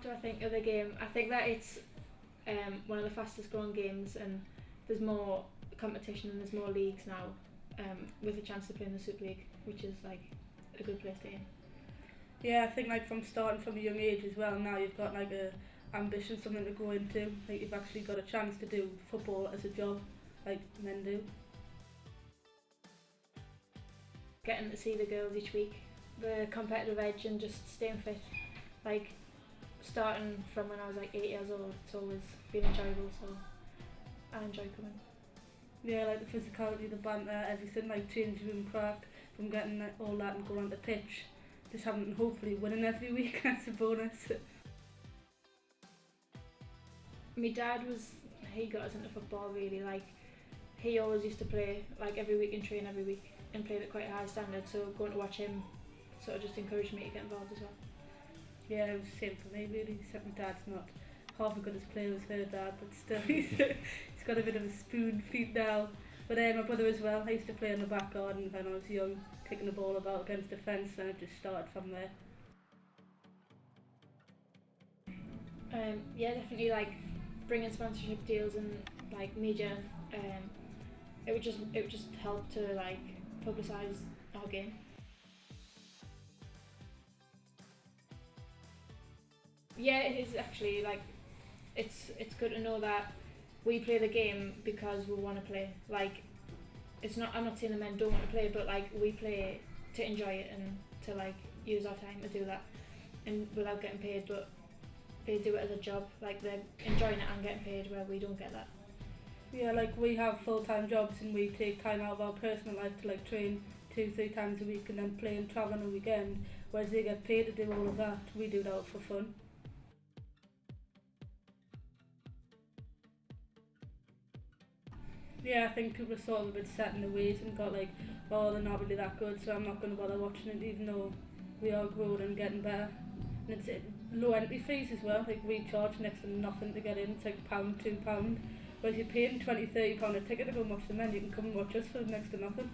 what do I think of the game? I think that it's one of the fastest growing games, and there's more competition and there's more leagues now, with a chance to play in the Super League, which is like a good place to aim. Yeah, I think like from starting from a young age as well, now you've got like a ambition, something to go into. Like you've actually got a chance to do football as a job, like men do. Getting to see the girls each week, the competitive edge and just staying fit, like starting from when I was like 8 years old, it's always been enjoyable, so I enjoy coming. Yeah, like the physicality, the banter, everything, like changing room crack, from getting like, all that and going on the pitch, just having and hopefully winning every week, that's a bonus. My dad he got us into football really, like he always used to play like every week and train every week and played at quite a high standard, so going to watch him sort of just encouraged me to get involved as well. Yeah, it was the same for me really, except my dad's not half as good as player as her dad, but still he's got a bit of a spoon feet now. But my brother as well, I used to play on the back garden when I was young, kicking the ball about against the fence, and I just started from there. Yeah, definitely like bringing sponsorship deals and like media, it would just help to like publicise our game. Yeah, it is actually like it's good to know that we play the game because we want to play. Like it's not, I'm not saying the men don't want to play, but like we play to enjoy it and to like use our time to do that, and without getting paid. But they do it as a job, like they're enjoying it and getting paid, where we don't get that. Yeah, like we have full-time jobs and we take time out of our personal life to like train 2-3 times a week and then play and travel on a weekend, whereas they get paid to do all of that. We do that for fun. Yeah, I think people are sort of a bit set in their ways and got like, oh, they're not really that good, so I'm not going to bother watching it, even though we are growing and getting better. And it's low entry fees as well, like we charge next to nothing to get in, it's like £1, £2. Whereas you're paying £20-30 a ticket to go and watch the men, you can come and watch us for next to nothing.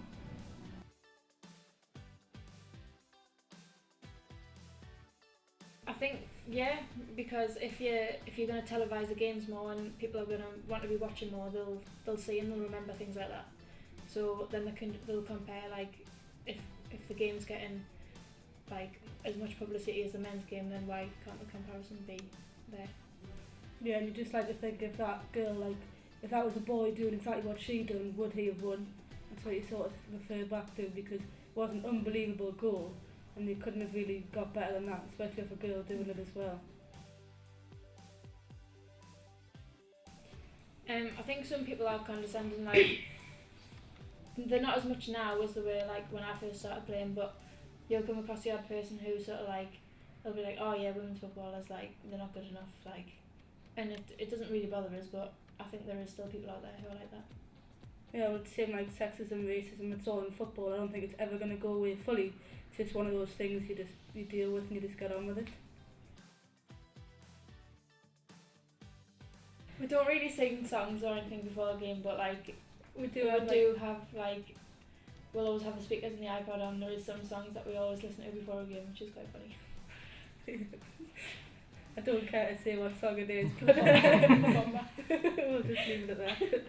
I think yeah, because if you're going to televise the games more and people are going to want to be watching more, they'll see and they'll remember things like that. So then they'll compare, like if the game's getting like as much publicity as the men's game, then why can't the comparison be there? Yeah, and you just like to think if that girl, like if that was a boy doing exactly what she done, would he have won? That's what you sort of refer back to, because it was an unbelievable goal and they couldn't have really got better than that, especially if a girl doing it as well. I think some people are condescending, like they're not as much now as they were like when I first started playing, but you'll come across the odd person who sort of like, they'll be like, oh yeah, women's footballers, like they're not good enough, like, and it doesn't really bother us, but I think there is still people out there who are like that. Yeah, well, it's the same like sexism, racism, it's all in football. I don't think it's ever going to go away fully. It's just one of those things you deal with and you just get on with it. We don't really sing songs or anything before the game, but like We do have like, we'll always have the speakers in the iPod on. There is some songs that we always listen to before a game, which is quite funny. I don't care to say what song it is, but we'll just leave it at that.